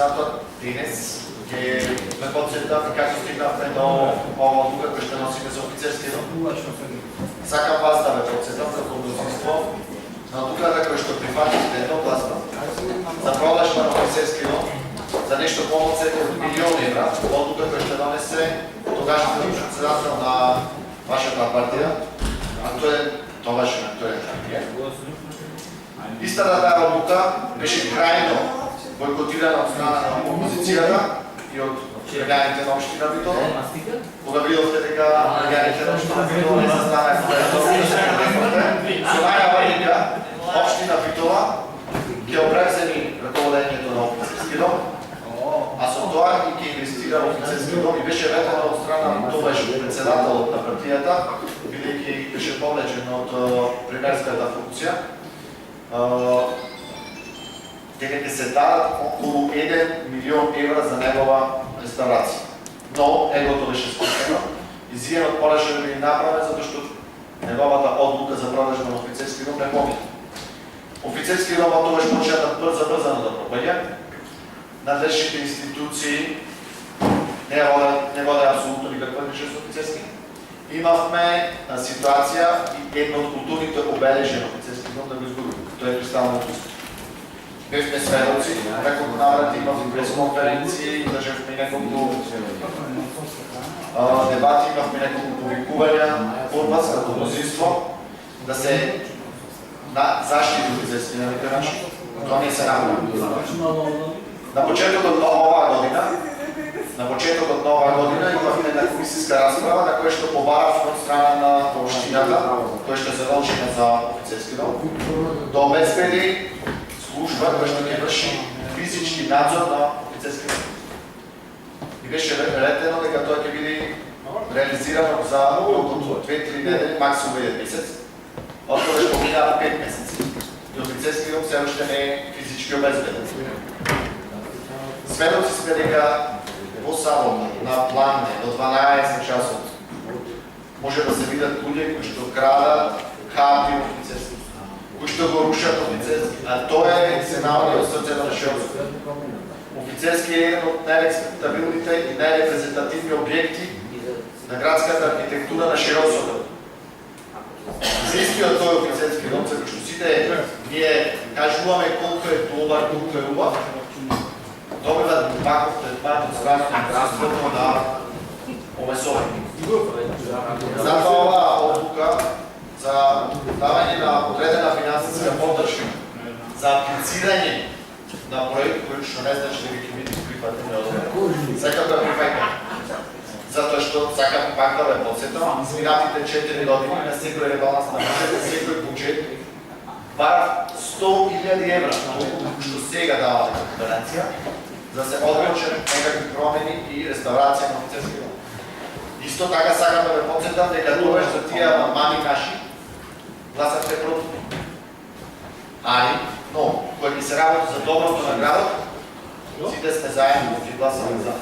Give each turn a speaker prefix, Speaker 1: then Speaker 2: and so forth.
Speaker 1: председател, днес ме подсетаваме как стигнахме до ова одлука која ще носиме за офицерски дом. Сакам вас да ме подсетам како мнозинство на одлуката која што прифатите едногласно за продажба на офицерски дом за нешто помалку од милион евра, одлука која ще донесе тогашниот председател на вашата партија, а тогашен актуелен партија. Истата таа одлука беше крајно бойкотирана од страна на опозицијата и од граѓаните на општина Битола. Кога видовте дека граѓаните на општина Битола не застанаа со најава дека општина Битола ќе опревземи раководењето на офицерски дом, а со тоа и ќе инвестира во офицерски дом и беше ветено од страна на тогаш председателот на партијата, бидејќи беше повлечен од премиерската функција, дека ќе се дадат околу 1 милион евра за негова реставрација. Но егото беше спустено и зијанот пораше да биде направен затоа што неговата одлука за продажба на офицерски дом не помина. Офицерски дом тогаш почна да забрзано да пропаѓа. Надлежните институции не воде апсолутно никаква грижа за офицерски. Имавме ситуација и едно од културните обележја на офицерски дом да го изгубиме. Тоа е кристално чисто. Бевме сведоци, неколку наврати имавме пресконференции, државме неколку дебати, имавме неколку повикувања од вас като мнозинство да се заштити офицерските наши. Тоа не се направи. На почетокот на оваа година имавме една комисијска расправа на која што побаравме од страна на општината, која што се научиме за офицерски дом, да обезбеди служба која што ќе врши физички надзор на офицерски дом. И беше ретено дека тоа ќе биде реализирано за околу 2-3 недели, максимум 1 месец, од кога што минаа 5 месеци. И офицерски дом се уште не е физички обезбеден. Сведоци сме дека во сабота на Планне до 12 часот може да се видат луѓе кои што крадат хапи офицерски, кои што го рушат офицерски, а тоа е се наоѓа во срцето на Широцко. Офицерски е еден од најреспектабилните и најрепрезентативни објекти на градската архитектура на Широцко. За истиот тој офицерски дом, за кој што сите ние кажуваме колку е добар, колку е убав, добиват ваков третман од страна на градството на ОМСО. Затоа оваа одлука за давање на одредена финансиска поддршка за аплицирање на проект кој што не значи дека ќе биде прифатен од сакам да прифаќам. Затоа што сакам пак да ве потсетам, изминатите 4 години на секој ребаланс на бюджет, секој буџет бара 100.000 евра, што сега дава дека гаранција, за да се одвечат некакви промени и реставрација на офицерски дом. Исто така сакам да ве потсетам дека тогаш за тие амандмани наши гласавте против. Но кога ќе се работи за доброто на градот, сите сме заедно и гласаме за.